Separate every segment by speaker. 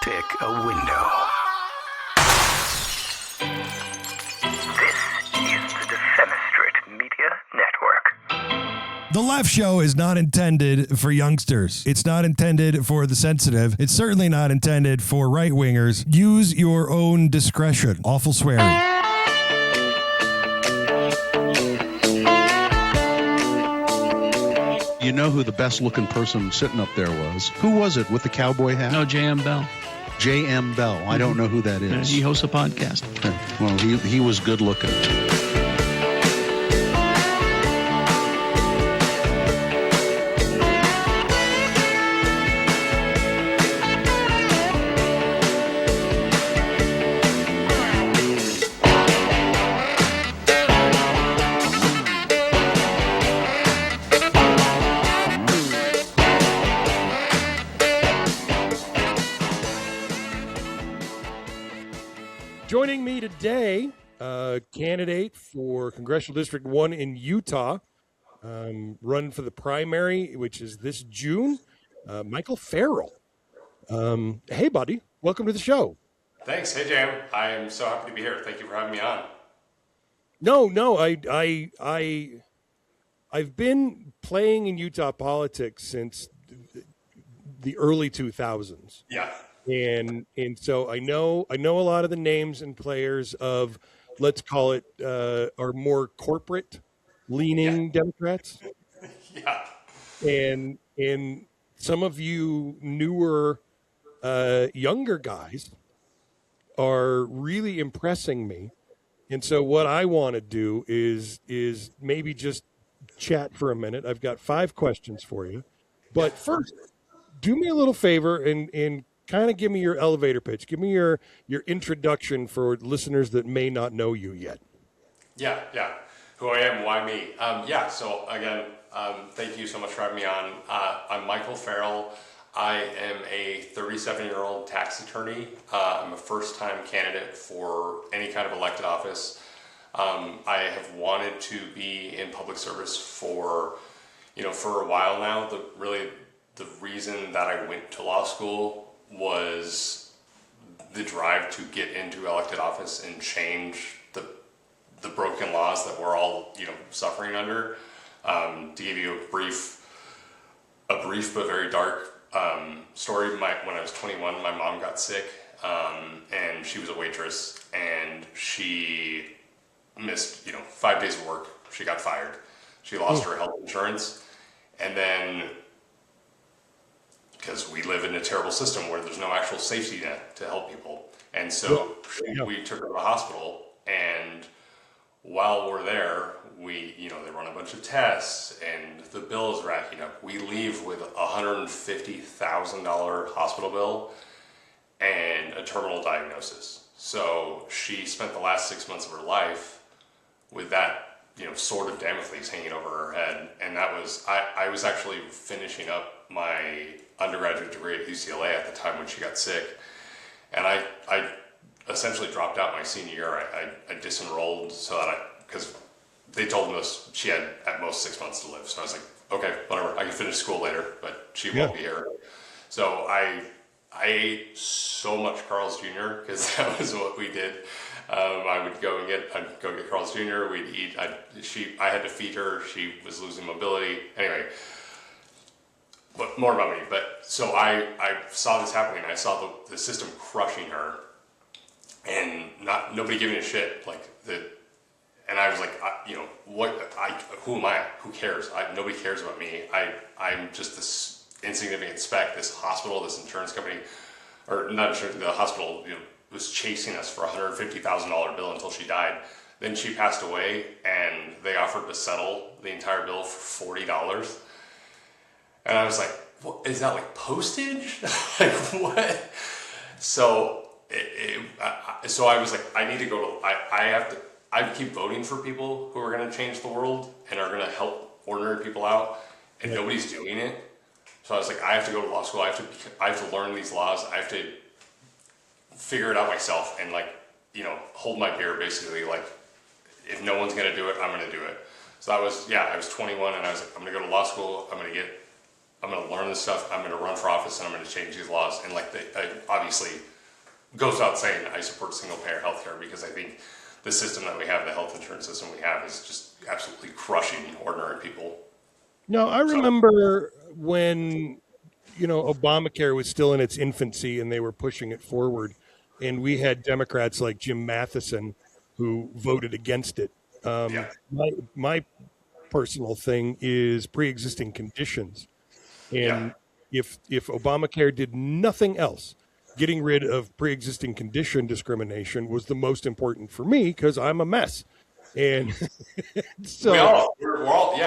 Speaker 1: Pick a window. This is the Defenestrate Media Network.
Speaker 2: The Left Show is not intended for youngsters. It's not intended for the sensitive. It's certainly not intended for right-wingers. Use your own discretion. Awful swearing.
Speaker 3: You know who the best-looking person sitting up there was? Who was it with the cowboy hat?
Speaker 4: No, J.M. Bell.
Speaker 3: J.M. Bell. I don't know who that is.
Speaker 4: He hosts a podcast.
Speaker 3: Well, he was good-looking.
Speaker 2: Joining me today, candidate for Congressional District 1 in Utah, run for the primary, which is this June, Michael Farrell. Hey, buddy. Welcome to the show.
Speaker 5: Thanks. Hey, Jam. I am so happy to be here. Thank you for having me on.
Speaker 2: No, I've been playing in Utah politics since the early 2000s.
Speaker 5: Yeah.
Speaker 2: And so I know a lot of the names and players of, let's call it, our more corporate leaning Democrats.
Speaker 5: Yeah.
Speaker 2: And some of you newer, younger guys are really impressing me. And so what I want to do is maybe just chat for a minute. I've got 5 questions for you. But first, do me a little favor and kind of give me your elevator pitch. Give me your introduction for listeners that may not know you yet.
Speaker 5: Yeah. Who I am, why me? So again, thank you so much for having me on. I'm Michael Farrell. I am a 37-year-old tax attorney. I'm a first-time candidate for any kind of elected office. I have wanted to be in public service for a while now. The reason that I went to law school was the drive to get into elected office and change the broken laws that we're all suffering under. To give you a brief but very dark story, when I was 21, my mom got sick, and she was a waitress, and she missed 5 days of work. She got fired. She lost her health insurance, and then, because we live in a terrible system where there's no actual safety net to help people. And so we took her to the hospital, and while we're there, they run a bunch of tests, and the bill is racking up. We leave with a $150,000 hospital bill and a terminal diagnosis. So she spent the last 6 months of her life with that sword of Damocles hanging over her head. And that was, I was actually finishing up my undergraduate degree at UCLA at the time when she got sick. And I essentially dropped out my senior year. I disenrolled because they told us she had at most 6 months to live. So I was like, okay, whatever, I can finish school later, but she won't be here. So I ate so much Carl's Jr. because that was what we did. I would go get Carl's Jr. We'd eat. I had to feed her. She was losing mobility. Anyway, but more about me. But so I saw this happening. I saw the system crushing her, and nobody giving a shit. And I was like, who am I? Who cares? Nobody cares about me. I'm just this insignificant speck. This hospital, this insurance company, or not insurance. The hospital, was chasing us for a $150,000 bill until she died. Then she passed away, and they offered to settle the entire bill for $40. And I was like, what, is that like postage? Like what? So so I was like, I need to go to, I keep voting for people who are going to change the world and are going to help ordinary people out, and nobody's doing it. So I was like, I have to go to law school. I have to learn these laws. I have to figure it out myself and hold my beer basically. Like, if no one's going to do it, I'm going to do it. So I was 21, and I was like, I'm going to go to law school. I'm going to get I'm going to learn this stuff. I'm going to run for office, and I'm going to change these laws. And like, obviously, goes without saying, I support single-payer healthcare because I think the system that we have, the health insurance system we have, is just absolutely crushing ordinary people.
Speaker 2: No, I remember when, Obamacare was still in its infancy and they were pushing it forward, and we had Democrats like Jim Matheson who voted against it. My personal thing is pre-existing conditions. And if Obamacare did nothing else, getting rid of pre-existing condition discrimination was the most important for me because I'm a mess. And so
Speaker 5: we're all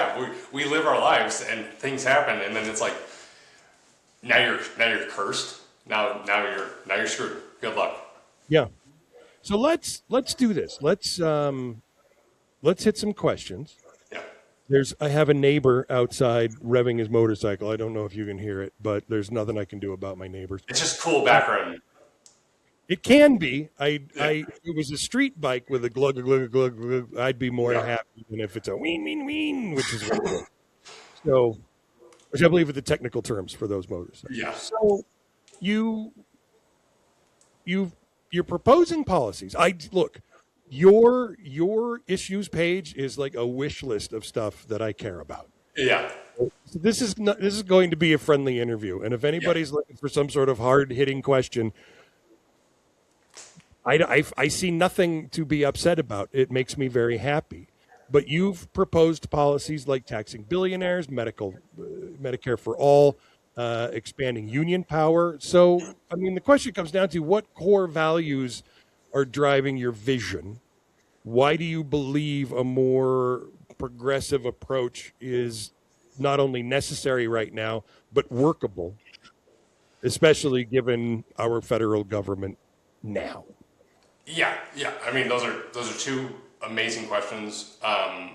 Speaker 5: we live our lives and things happen, and then it's like now you're cursed. Now you're screwed. Good luck.
Speaker 2: Yeah. So let's do this. Let's hit some questions.
Speaker 5: Yeah.
Speaker 2: I have a neighbor outside revving his motorcycle. I don't know if you can hear it, but there's nothing I can do about my neighbors.
Speaker 5: It's just cool background.
Speaker 2: It can be. It was a street bike with a glug glug glug glug. I'd be more happy than if it's a ween ween ween, which is which I believe are the technical terms for those motorcycles.
Speaker 5: Yeah.
Speaker 2: So you're proposing policies. Your issues page is like a wish list of stuff that I care about.
Speaker 5: Yeah.
Speaker 2: So this is going to be a friendly interview, and if anybody's looking for some sort of hard hitting question, I see nothing to be upset about. It makes me very happy. But you've proposed policies like taxing billionaires, Medicare for all, expanding union power. So, I mean, the question comes down to what core values are driving your vision? Why do you believe a more progressive approach is not only necessary right now, but workable, especially given our federal government now?
Speaker 5: Yeah. I mean, those are two amazing questions. I'll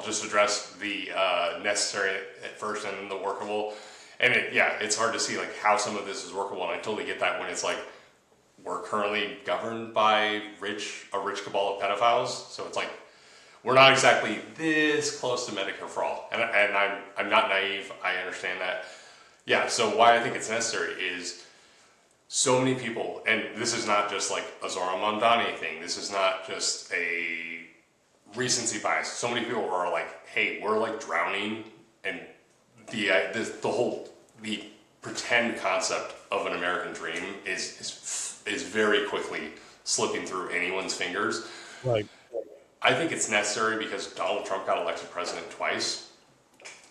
Speaker 5: just address the necessary at first, and then the workable. And it's hard to see like how some of this is workable, and I totally get that when it's like we're currently governed by a rich cabal of pedophiles, so it's like we're not exactly this close to Medicare for all. And I'm not naive. I understand that. Yeah. So why I think it's necessary is so many people, and this is not just like a Zohran Mamdani thing. This is not just a recency bias. So many people are like, "Hey, we're like drowning," and the pretend concept of an American dream is very quickly slipping through anyone's fingers.
Speaker 2: Right.
Speaker 5: I think it's necessary because Donald Trump got elected president twice,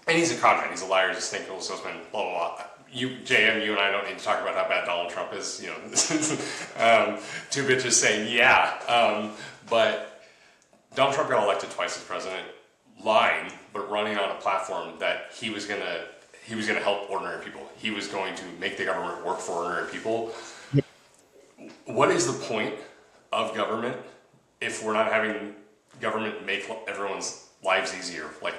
Speaker 5: and he's a conman, he's a liar, he's a snake oil salesman, blah blah blah. JM, you and I don't need to talk about how bad Donald Trump is. Two bitches saying but Donald Trump got elected twice as president, lying, but running on a platform that he was gonna help ordinary people. He was going to make the government work for ordinary people. What is the point of government if we're not having government make everyone's lives easier? Like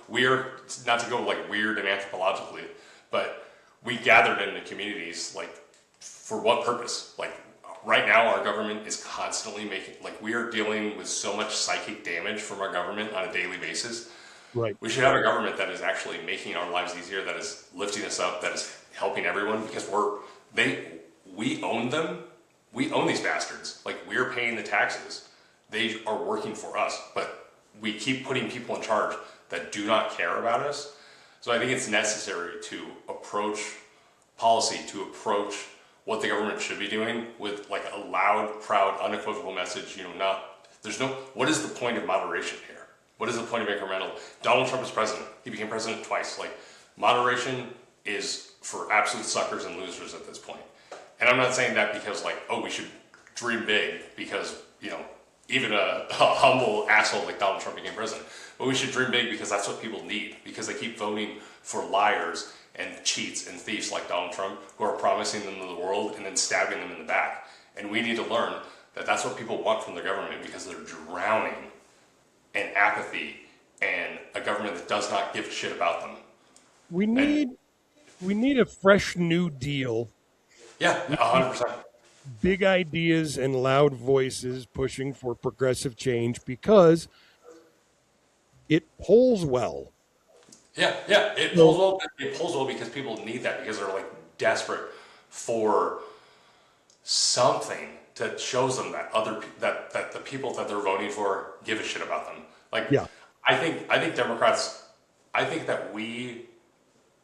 Speaker 5: we're not to go like weird and anthropologically, but we gathered into communities like for what purpose? Like right now our government is constantly we are dealing with so much psychic damage from our government on a daily basis.
Speaker 2: Right.
Speaker 5: We should have a government that is actually making our lives easier, that is lifting us up, that is helping everyone, because we own them. We own these bastards. Like, we're paying the taxes. They are working for us, but we keep putting people in charge that do not care about us. So I think it's necessary to approach policy, to approach what the government should be doing with like a loud, proud, unequivocal message. What is the point of moderation here? What is the point of incremental? Donald Trump is president. He became president twice. Like, moderation is for absolute suckers and losers at this point. And I'm not saying that because we should dream big because, even a humble asshole like Donald Trump became president. But we should dream big because that's what people need, because they keep voting for liars and cheats and thieves like Donald Trump, who are promising them the world and then stabbing them in the back. And we need to learn that that's what people want from the government, because they're drowning in apathy and a government that does not give a shit about them.
Speaker 2: We need a fresh new deal.
Speaker 5: Yeah, 100%.
Speaker 2: Big ideas and loud voices pushing for progressive change, because it polls well.
Speaker 5: Yeah. It pulls well. It pulls well because people need that because they're like desperate for something that shows them that that the people that they're voting for give a shit about them. Like,
Speaker 2: Yeah.
Speaker 5: I think Democrats. I think that we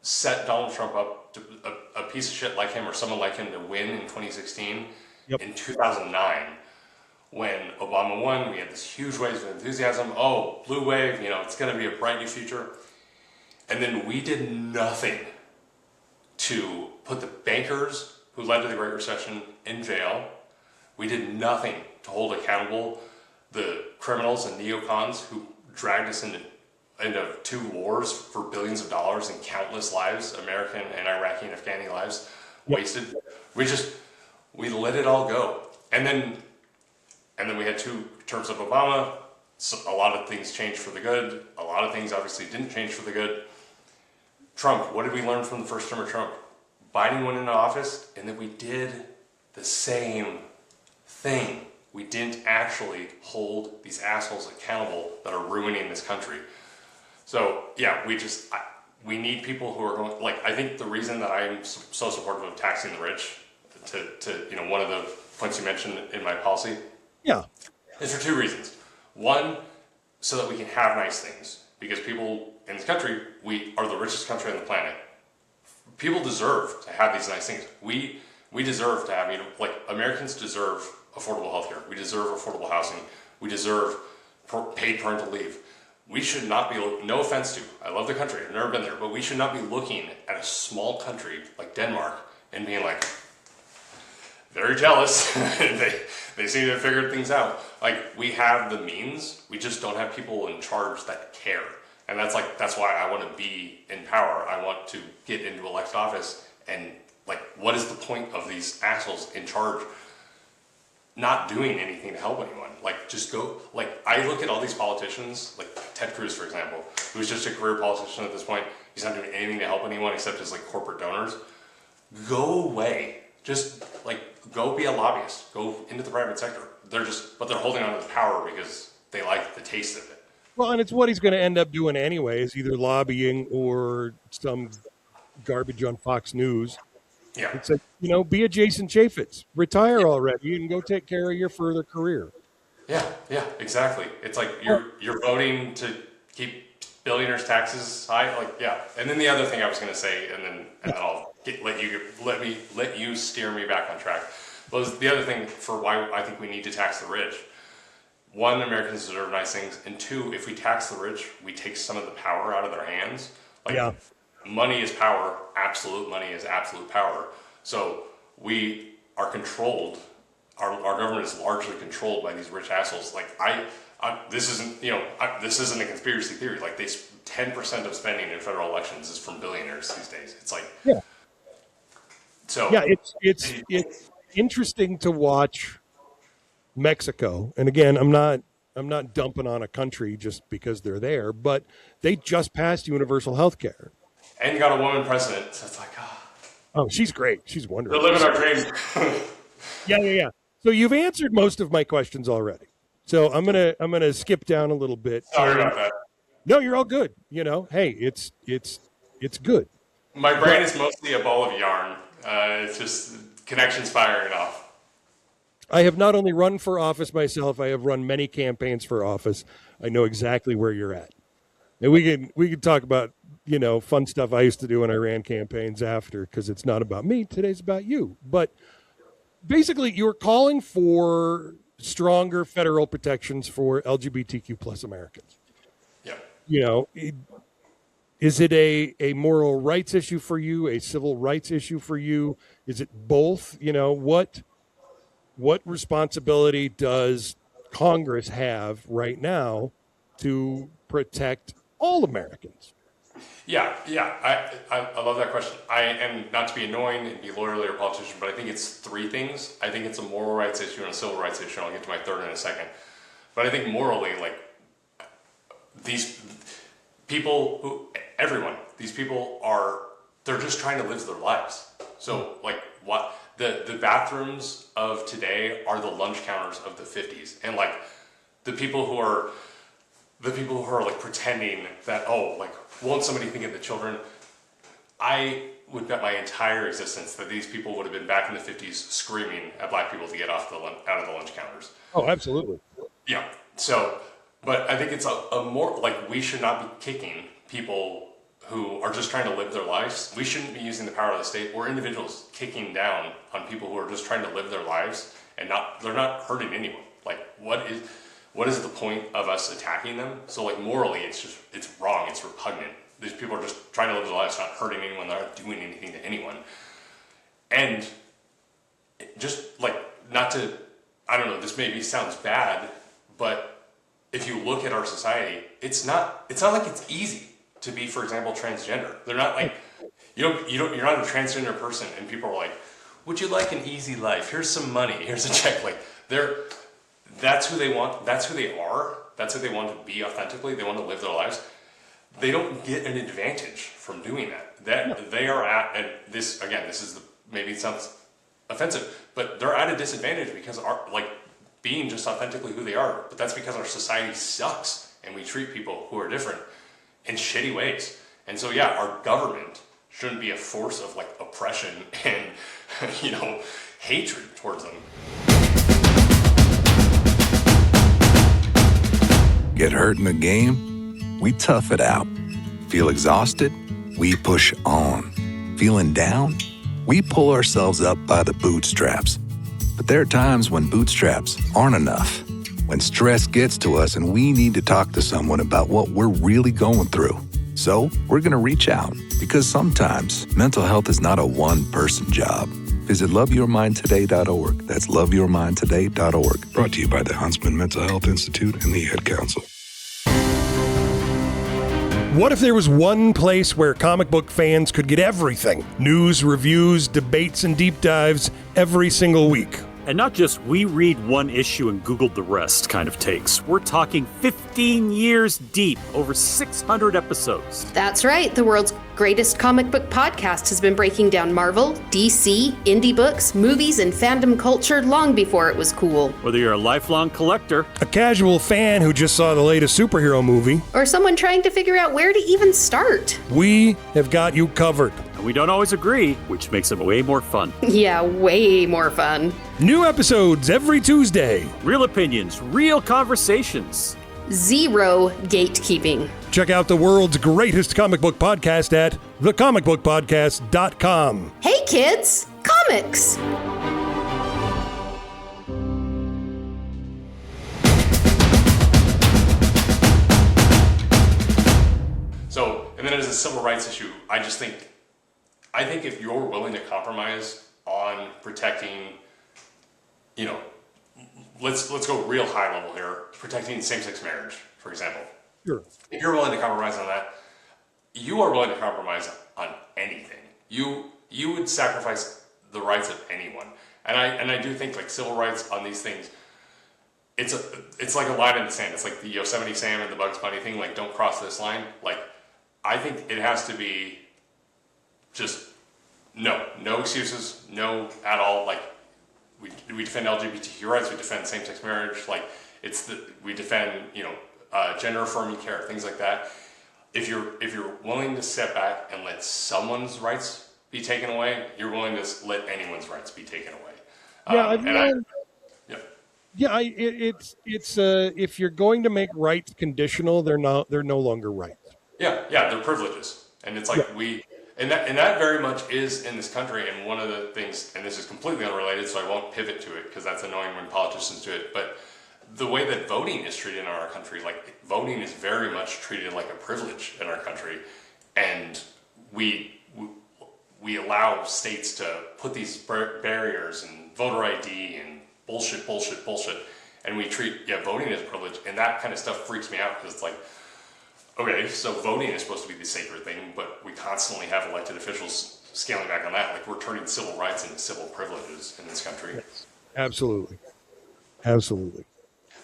Speaker 5: set Donald Trump up to a piece of shit like him or someone like him to win in 2016.
Speaker 2: Yep.
Speaker 5: In 2009, when Obama won, we had this huge wave of enthusiasm. Oh, blue wave, it's going to be a bright new future. And then we did nothing to put the bankers who led to the Great Recession in jail. We did nothing to hold accountable the criminals and neocons who dragged us into 2 wars for billions of dollars and countless lives, American and Iraqi and Afghani lives wasted. We let it all go. And then we had 2 terms of Obama. So a lot of things changed for the good. A lot of things obviously didn't change for the good. Trump, what did we learn from the first term of Trump? Biden went into office, and then we did the same thing. We didn't actually hold these assholes accountable that are ruining this country. So, yeah, we need people who are going, like, I think the reason that I'm so supportive of taxing the rich, to one of the points you mentioned in my policy,
Speaker 2: Yeah.
Speaker 5: is for 2 reasons. One, so that we can have nice things. Because people in this country, we are the richest country on the planet. People deserve to have these nice things. We deserve to have, Americans deserve affordable healthcare. We deserve affordable housing. We deserve paid parental leave. We should not be, no offense to, I love the country, I've never been there, but we should not be looking at a small country like Denmark and being like, very jealous. They seem to have figured things out. Like, we have the means, we just don't have people in charge that care. And that's why I want to be in power. I want to get into elected office and, what is the point of these assholes in charge not doing anything to help anyone? Just go, I look at all these politicians, like Ted Cruz, for example, who's just a career politician at this point. He's not doing anything to help anyone except his, corporate donors. Go away. Just, go be a lobbyist. Go into the private sector. But they're holding on to the power because they like the taste of it.
Speaker 2: Well, and it's what he's going to end up doing anyway, is either lobbying or some garbage on Fox News.
Speaker 5: Yeah.
Speaker 2: It's like, be a Jason Chaffetz. Retire already and go take care of your further career.
Speaker 5: Yeah, exactly. It's like you're voting to keep billionaires' taxes high. And then the other thing I was going to say, and then I'll let you steer me back on track. Was the other thing for why I think we need to tax the rich. 1, Americans deserve nice things, and 2, if we tax the rich, we take some of the power out of their hands. Money is power. Absolute money is absolute power. So we are controlled. Our government is largely controlled by these rich assholes. This isn't a conspiracy theory. 10% of spending in federal elections is from billionaires these days. It's So
Speaker 2: yeah, it's interesting to watch Mexico. And again, I'm not dumping on a country just because they're there, but they just passed universal health care.
Speaker 5: And you got a woman president, so it's
Speaker 2: oh, she's great. She's wonderful.
Speaker 5: They're living our dream.
Speaker 2: Yeah. So you've answered most of my questions already. So I'm gonna skip down a little bit.
Speaker 5: Sorry about that.
Speaker 2: No, you're all good. Hey, it's good.
Speaker 5: My brain is mostly a ball of yarn. It's just connections firing off.
Speaker 2: I have not only run for office myself, I have run many campaigns for office. I know exactly where you're at. And we can talk about, fun stuff I used to do when I ran campaigns after, because it's not about me. Today's about you. But basically, you're calling for stronger federal protections for LGBTQ plus Americans.
Speaker 5: Yeah.
Speaker 2: Is it a moral rights issue for you, a civil rights issue for you? Is it both? What responsibility does Congress have right now to protect all Americans?
Speaker 5: Yeah. I love that question. I am, not to be annoying and be lawyerly or politician, but I think it's 3 things. I think it's a moral rights issue and a civil rights issue. I'll get to my third in a second. But I think morally, these people these people they're just trying to live their lives. So what the bathrooms of today are the lunch counters of the 50s. And the people who are the people who are like pretending that, oh, like, won't somebody think of the children? I would bet my entire existence that these people would have been back in the 50s screaming at black people to get off out of the lunch counters.
Speaker 2: Oh, absolutely.
Speaker 5: Yeah. So, but I think it's a more like, we should not be kicking people who are just trying to live their lives. We shouldn't be using the power of the state or individuals kicking down on people who are just trying to live their lives and they're not hurting anyone. Like, what is the point of us attacking them? So like, morally, it's wrong, it's repugnant. These people are just trying to live their lives, not hurting anyone, they're not doing anything to anyone. And just like, not to, I don't know, this maybe sounds bad, but if you look at our society, it's not like it's easy to be, for example, transgender. They're not like, you're not a transgender person and people are like, would you like an easy life? Here's some money, here's a check. Like, that's who they want, that's who they are, that's who they want to be authentically, they want to live their lives. They don't get an advantage from doing that. They are at, and this is maybe it sounds offensive, but they're at a disadvantage because being just authentically who they are. But that's because our society sucks and we treat people who are different in shitty ways. And so yeah, our government shouldn't be a force of like oppression and hatred towards them.
Speaker 1: Get hurt in the game? We tough it out. Feel exhausted? We push on. Feeling down? We pull ourselves up by the bootstraps. But there are times when bootstraps aren't enough. When stress gets to us and we need to talk to someone about what we're really going through. So we're going to reach out because sometimes mental health is not a one-person job. Visit loveyourmindtoday.org. That's loveyourmindtoday.org. Brought to you by the Huntsman Mental Health Institute and the Ad Council.
Speaker 2: What if there was one place where comic book fans could get everything? News, reviews, debates, and deep dives every single week.
Speaker 4: And not just we read one issue and Googled the rest kind of takes. We're talking 15 years deep, over 600 episodes.
Speaker 6: That's right. The world's greatest comic book podcast has been breaking down Marvel, DC, indie books, movies, and fandom culture long before it was cool.
Speaker 4: Whether you're a lifelong collector,
Speaker 2: a casual fan who just saw the latest superhero movie,
Speaker 6: or someone trying to figure out where to even start,
Speaker 2: we have got you covered.
Speaker 4: And we don't always agree, which makes it way more fun.
Speaker 6: Yeah, way more fun.
Speaker 2: New episodes every Tuesday.
Speaker 4: Real opinions, real conversations.
Speaker 6: Zero gatekeeping.
Speaker 2: Check out the world's greatest comic book podcast at thecomicbookpodcast.com.
Speaker 6: Hey kids, comics!
Speaker 5: So, and then as a civil rights issue, I think if you're willing to compromise on protecting, let's go real high level here, protecting same-sex marriage, for example.
Speaker 2: Sure.
Speaker 5: If you're willing to compromise on that, you are willing to compromise on anything. You would sacrifice the rights of anyone. And I do think like civil rights on these things, it's like a line in the sand. It's like the Yosemite Sam and the Bugs Bunny thing, like don't cross this line. Like I think it has to be just no excuses, no at all. Like we defend LGBTQ rights, we defend same-sex marriage. Like we defend gender affirming care, things like that. If you're willing to step back and let someone's rights be taken away, you're willing to let anyone's rights be taken away.
Speaker 2: If you're going to make rights conditional, they're no longer rights.
Speaker 5: Yeah, they're privileges, and it's like and that very much is in this country. And one of the things, and this is completely unrelated, so I won't pivot to it because that's annoying when politicians do it. But the way that voting is treated in our country, like voting is very much treated like a privilege in our country, and we allow states to put these barriers and voter ID and bullshit, and we treat voting as a privilege, and that kind of stuff freaks me out because it's like, okay, so voting is supposed to be the sacred thing, but we constantly have elected officials scaling back on that. Like we're turning civil rights into civil privileges in this country.
Speaker 2: Yes. Absolutely.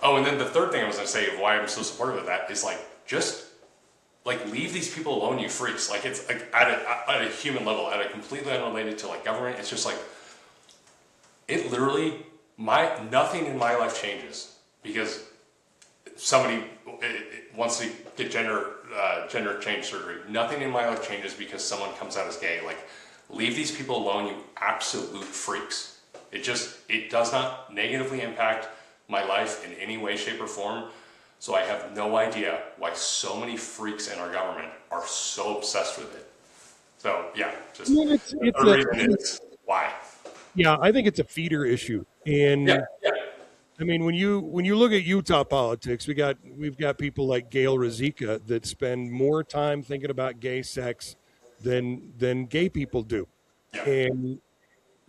Speaker 5: Oh, and then the third thing I was going to say of why I'm so supportive of that is like just like leave these people alone, you freaks. Like it's like at a human level, at a completely unrelated to like government. It's just like it literally nothing in my life changes because somebody wants to get gender change surgery. Nothing in my life changes because someone comes out as gay. Like, leave these people alone, you absolute freaks. It does not negatively impact my life in any way, shape, or form. So I have no idea why so many freaks in our government are so obsessed with it. So yeah, just the reason is why.
Speaker 2: Yeah, I think it's a feeder issue, and
Speaker 5: Yeah.
Speaker 2: I mean, when you look at Utah politics, we've got people like Gail Rosika that spend more time thinking about gay sex than gay people do,
Speaker 5: Yeah.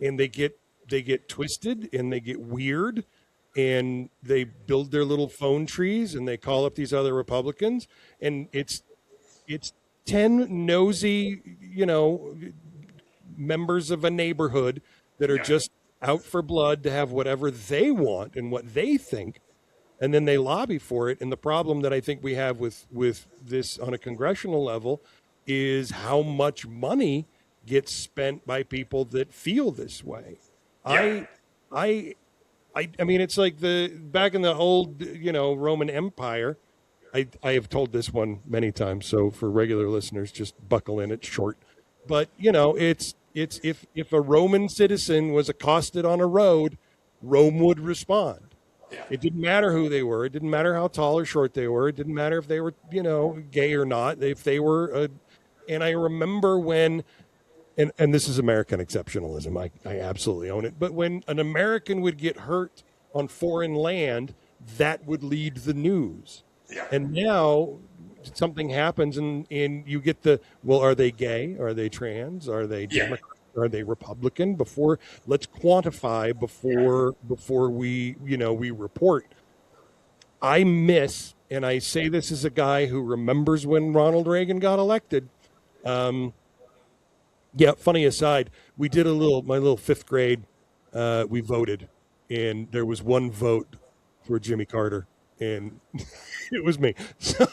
Speaker 2: and they get twisted and they get weird, and they build their little phone trees and they call up these other Republicans, and it's 10 nosy, members of a neighborhood that are just out for blood to have whatever they want and what they think, and then they lobby for it. And the problem that I think we have with this on a congressional level is how much money gets spent by people that feel this way.
Speaker 5: Yeah.
Speaker 2: I mean, it's like back in the old, Roman Empire. I have told this one many times, so for regular listeners, just buckle in. It's short, but it's if a Roman citizen was accosted on a road, Rome would respond.
Speaker 5: Yeah.
Speaker 2: It didn't matter who they were. It didn't matter how tall or short they were. It didn't matter if they were, gay or not. If they were, and I remember when. And this is American exceptionalism. I absolutely own it. But when an American would get hurt on foreign land, that would lead the news.
Speaker 5: Yeah.
Speaker 2: And now something happens and you get are they gay? Are they trans? Are they Democrat? Are they Republican? Let's quantify before we report. I miss, and I say this as a guy who remembers when Ronald Reagan got elected. Yeah, funny aside, we did my little fifth grade, we voted, and there was one vote for Jimmy Carter, and it was me. So,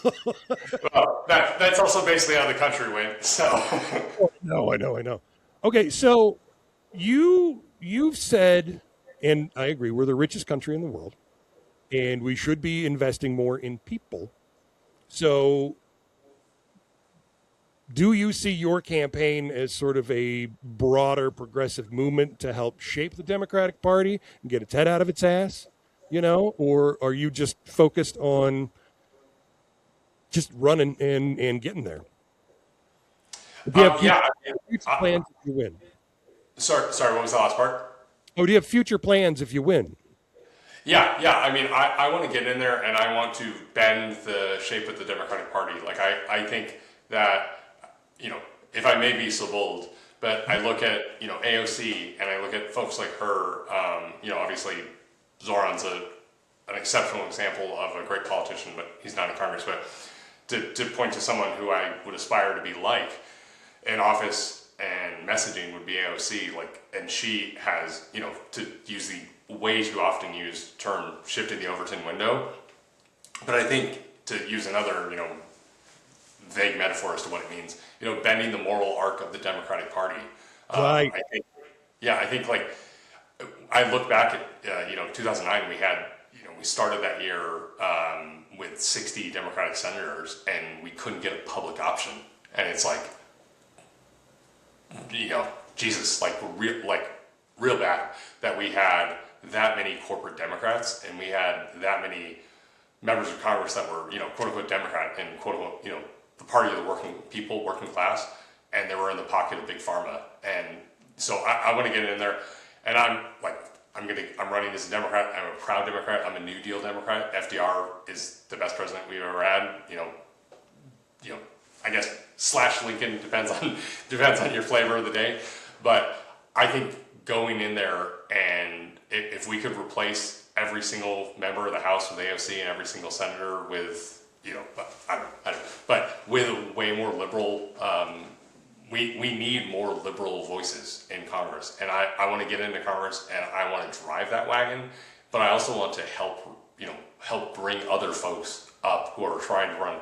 Speaker 5: Well, that's also basically how the country went. So
Speaker 2: I know. Okay, so you've said, and I agree, we're the richest country in the world, and we should be investing more in people. So do you see your campaign as sort of a broader progressive movement to help shape the Democratic Party and get its head out of its ass, or are you just focused on just running and getting there? Do you have future plans if you win?
Speaker 5: Sorry, what was the last part?
Speaker 2: Oh, do you have future plans if you win?
Speaker 5: Yeah. I mean, I want to get in there and I want to bend the shape of the Democratic Party. Like, I think that, if I may be so bold, but I look at, AOC and I look at folks like her, obviously Zoran's an exceptional example of a great politician, but he's not in Congress. But to point to someone who I would aspire to be like in office and messaging would be AOC, and she has, to use the way too often used term, shifted the Overton window. But I think, to use another, vague metaphor as to what it means, bending the moral arc of the Democratic Party.
Speaker 2: Right.
Speaker 5: I think I look back at, 2009, we had, we started that year with 60 Democratic senators and we couldn't get a public option. And it's like, Jesus, real bad that we had that many corporate Democrats and we had that many members of Congress that were, quote unquote Democrat and quote unquote, the party of the working people, working class, and they were in the pocket of big pharma. And so I want to get in there, and I'm running as a Democrat. I'm a proud Democrat. I'm a New Deal Democrat. FDR is the best president we've ever had. I guess / Lincoln depends on your flavor of the day, but I think going in there and if we could replace every single member of the House with AOC and every single senator with I don't know, but with a way more liberal, we need more liberal voices in Congress, and I want to get into Congress and I want to drive that wagon, but I also want to help bring other folks up who are trying to run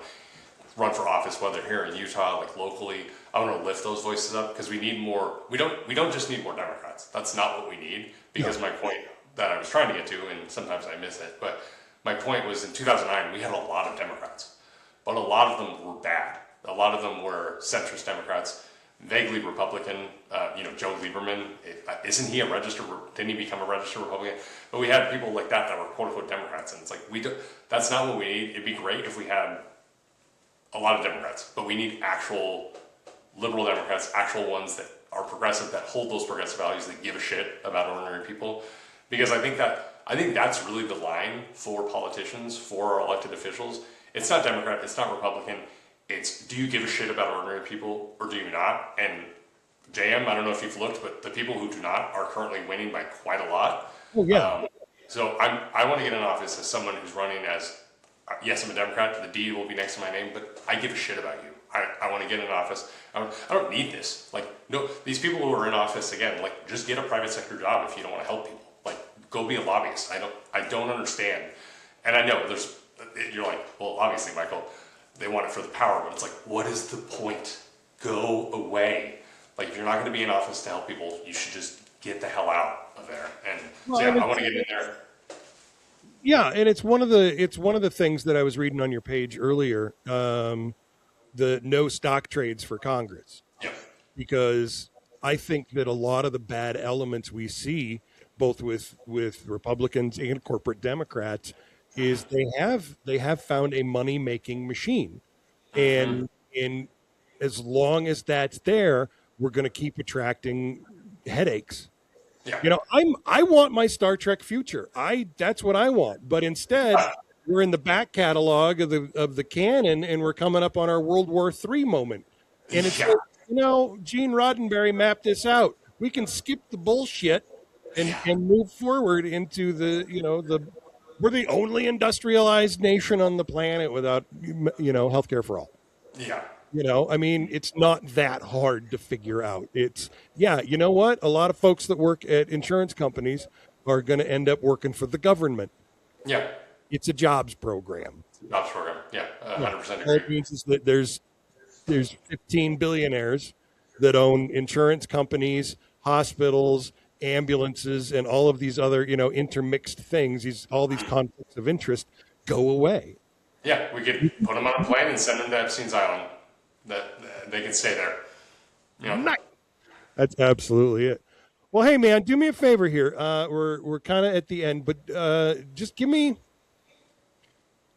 Speaker 5: for office, whether here in Utah, locally. I want to lift those voices up because we need more. We don't just need more Democrats. That's not what we need. Because my point that I was trying to get to, and sometimes I miss it, but My point was in 2009, we had a lot of Democrats, but a lot of them were bad. A lot of them were centrist Democrats, vaguely Republican. Joe Lieberman, isn't he didn't he become a registered Republican? But we had people like that were quote unquote Democrats. And it's like, that's not what we need. It'd be great if we had a lot of Democrats, but we need actual liberal Democrats, actual ones that are progressive, that hold those progressive values, that give a shit about ordinary people. Because I think that's really the line for politicians, for our elected officials. It's not Democrat, it's not Republican. It's, do you give a shit about ordinary people or do you not? And JM, I don't know if you've looked, but the people who do not are currently winning by quite a lot.
Speaker 2: Oh, yeah.
Speaker 5: So I want to get in office as someone who's running as, yes, I'm a Democrat, the D will be next to my name, but I give a shit about you. I want to get in office. I don't need this. Like, no, these people who are in office, again, like, just get a private sector job if you don't want to help people. Like, go be a lobbyist. I don't understand. And I know you're like, well, obviously, Michael, they want it for the power, but it's like, what is the point? Go away. Like, if you're not going to be in office to help people, you should just get the hell out of there. And I want to get in there.
Speaker 2: Yeah, and it's one of the things that I was reading on your page earlier, the no stock trades for Congress.
Speaker 5: Yeah.
Speaker 2: Because I think that a lot of the bad elements we see, both with Republicans and corporate Democrats, is they have found a money making machine, and as long as that's there, we're going to keep attracting headaches.
Speaker 5: Yeah.
Speaker 2: I want my Star Trek future. That's what I want. But instead, we're in the back catalog of the canon, and we're coming up on our World War III moment. And it's Gene Roddenberry mapped this out. We can skip the bullshit and move forward into we're the only industrialized nation on the planet without healthcare for all.
Speaker 5: Yeah.
Speaker 2: It's not that hard to figure out. You know what? A lot of folks that work at insurance companies are going to end up working for the government.
Speaker 5: Yeah.
Speaker 2: It's a jobs program.
Speaker 5: Jobs program. Yeah. 100% agree.
Speaker 2: All it means is that there's 15 billionaires that own insurance companies, hospitals, ambulances, and all of these other, intermixed things. All these conflicts of interest go away.
Speaker 5: Yeah. We could put them on a plane and send them to Epstein's Island. That they can stay there.
Speaker 2: Nice. That's absolutely it. Well, hey man, do me a favor here. We're kind of at the end, but just give me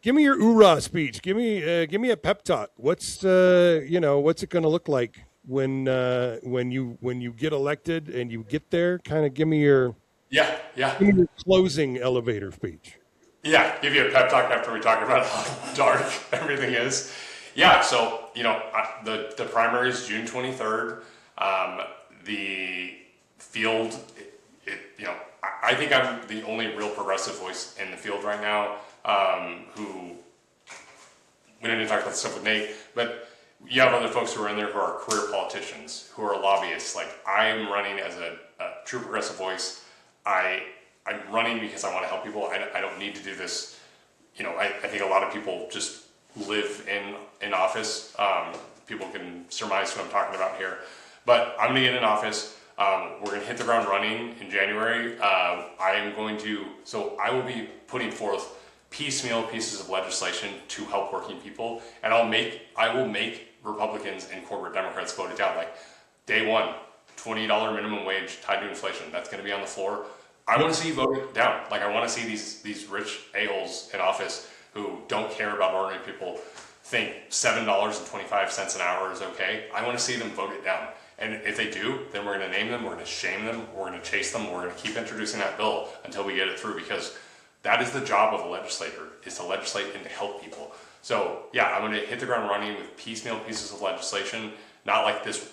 Speaker 2: your oorah speech. Give me a pep talk. What's it going to look like when you get elected and you get there? Kind of give me your closing elevator speech. Yeah,
Speaker 5: give you a pep talk after we talk about how dark everything is. Yeah, so, the primary is June 23rd. The field, I think I'm the only real progressive voice in the field right now, we didn't talk about stuff with Nate, but you have other folks who are in there who are career politicians, who are lobbyists. Like, I'm running as a true progressive voice. I'm running because I want to help people. I don't need to do this. I think a lot of people just live in office. People can surmise who I'm talking about here, but I'm going to get in office. We're going to hit the ground running in January. I will be putting forth piecemeal pieces of legislation to help working people, and I will make Republicans and corporate Democrats vote it down. Like, day one, $20 minimum wage tied to inflation. That's going to be on the floor. I want to see you vote it down. Like, I want to see these rich a-holes in office who don't care about ordinary people think $7.25 an hour is okay. I want to see them vote it down. And if they do, then we're going to name them, we're going to shame them, we're going to chase them, we're going to keep introducing that bill until we get it through, because that is the job of a legislator, is to legislate and to help people. So yeah, I'm going to hit the ground running with piecemeal pieces of legislation, not like this,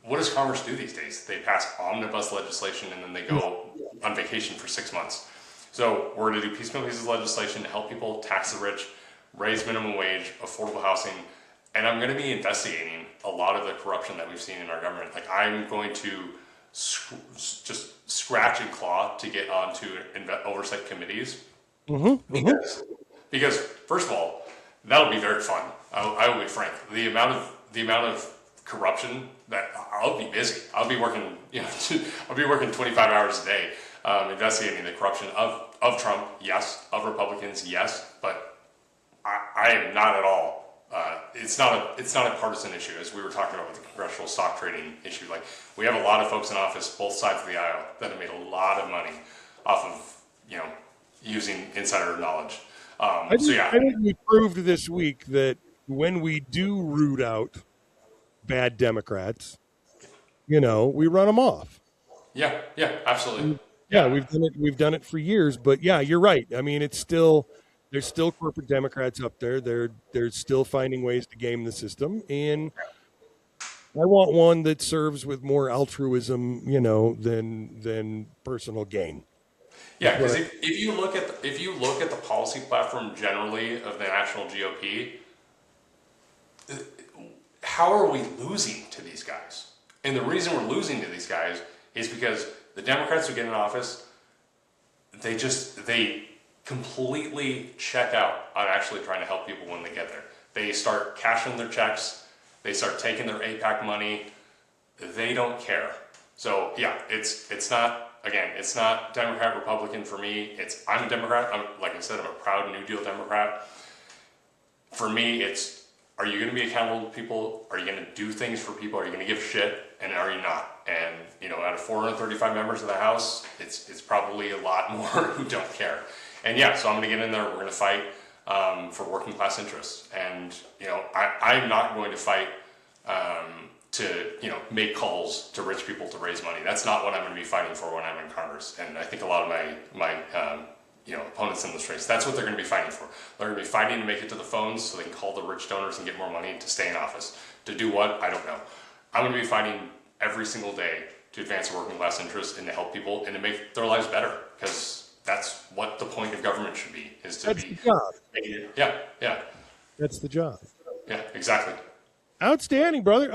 Speaker 5: what does Congress do these days? They pass omnibus legislation and then they go on vacation for 6 months. So we're going to do piecemeal pieces of legislation to help people, tax the rich, raise minimum wage, affordable housing, and I'm going to be investigating a lot of the corruption that we've seen in our government. Like, I'm going to just scratch and claw to get onto oversight committees. Because first of all, that'll be very fun. I will be frank. The amount of corruption that I'll be busy. I'll be working, I'll be working 25 hours a day. investigating the corruption of Trump, yes, of Republicans, yes, but I am not at all. It's not a partisan issue, as we were talking about with the congressional stock trading issue. Like, we have a lot of folks in office, both sides of the aisle, that have made a lot of money off of, using insider knowledge.
Speaker 2: I think we proved this week that when we do root out bad Democrats, we run them off.
Speaker 5: Yeah, absolutely.
Speaker 2: Yeah, we've done it for years, but yeah, you're right. I mean, there's still corporate Democrats up there. They're still finding ways to game the system, and I want one that serves with more altruism, than personal gain.
Speaker 5: Yeah, because if you look at the policy platform generally of the national GOP, how are we losing to these guys? And the reason we're losing to these guys is because the Democrats who get in office, they completely check out on actually trying to help people when they get there. They start cashing their checks. They start taking their AIPAC money. They don't care. So yeah, it's not Democrat, Republican for me. I'm a Democrat. Like I said, I'm a proud New Deal Democrat. For me, are you going to be accountable to people? Are you going to do things for people? Are you going to give shit? And are you not? And out of 435 members of the House, it's probably a lot more who don't care. And yeah, so I'm going to get in there. We're going to fight for working class interests. And I'm not going to fight to make calls to rich people to raise money. That's not what I'm going to be fighting for when I'm in Congress. And I think a lot of my opponents in this race, that's what they're going to be fighting for. They're going to be fighting to make it to the phones so they can call the rich donors and get more money to stay in office. To do what? I don't know. I'm going to be fighting every single day to advance the working class interest and to help people and to make their lives better, because that's what the point of government should be, is to
Speaker 2: That's the job.
Speaker 5: Yeah.
Speaker 2: That's the job.
Speaker 5: Yeah, exactly.
Speaker 2: Outstanding, brother.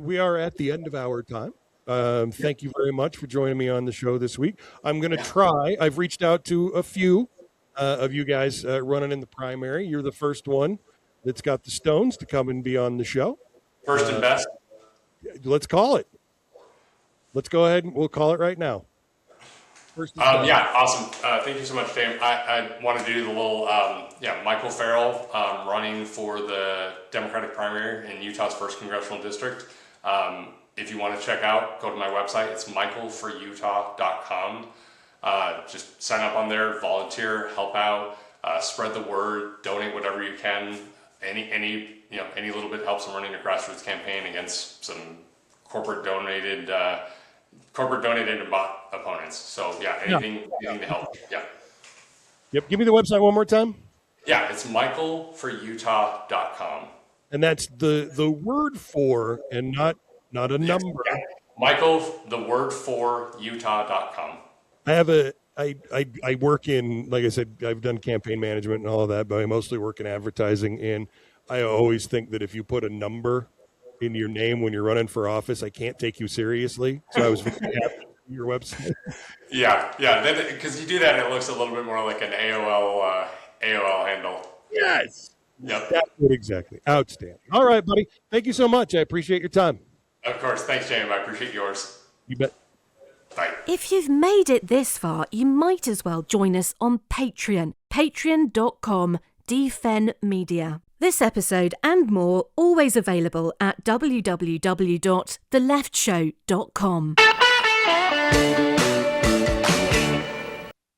Speaker 2: We are at the end of our time. Thank you very much for joining me on the show this week. I'm going to try. I've reached out to a few of you guys running in the primary. You're the first one that's got the stones to come and be on the show.
Speaker 5: First and best.
Speaker 2: Let's call it. Let's go ahead and we'll call it right now. First and best.
Speaker 5: Yeah, awesome. Thank you so much, Dave. I wanted to do the little, Michael Farrell running for the Democratic primary in Utah's 1st Congressional District. If you want to check out, go to my website. It's michaelforutah.com. Just sign up on there, volunteer, help out, spread the word, donate whatever you can. Any little bit helps in running a grassroots campaign against some corporate donated and bot opponents. So yeah, anything to help. Yeah.
Speaker 2: Yep. Give me the website one more time.
Speaker 5: Yeah, it's michaelforutah.com.
Speaker 2: And that's the word for and not a number.
Speaker 5: Yeah. Michael, the word for Utah.com.
Speaker 2: I work in, like I said, I've done campaign management and all of that, but I mostly work in advertising. And I always think that if you put a number in your name when you're running for office, I can't take you seriously. So I was very happy with your website.
Speaker 5: Yeah. Because you do that, it looks a little bit more like an AOL handle.
Speaker 2: Yes.
Speaker 5: Yep.
Speaker 2: That's it exactly. Outstanding. All right, buddy. Thank you so much. I appreciate your time.
Speaker 5: Of course. Thanks, James. I appreciate yours.
Speaker 2: You bet.
Speaker 5: Bye.
Speaker 7: If you've made it this far, you might as well join us on Patreon. Patreon.com/DFenMedia. This episode and more always available at www.theleftshow.com.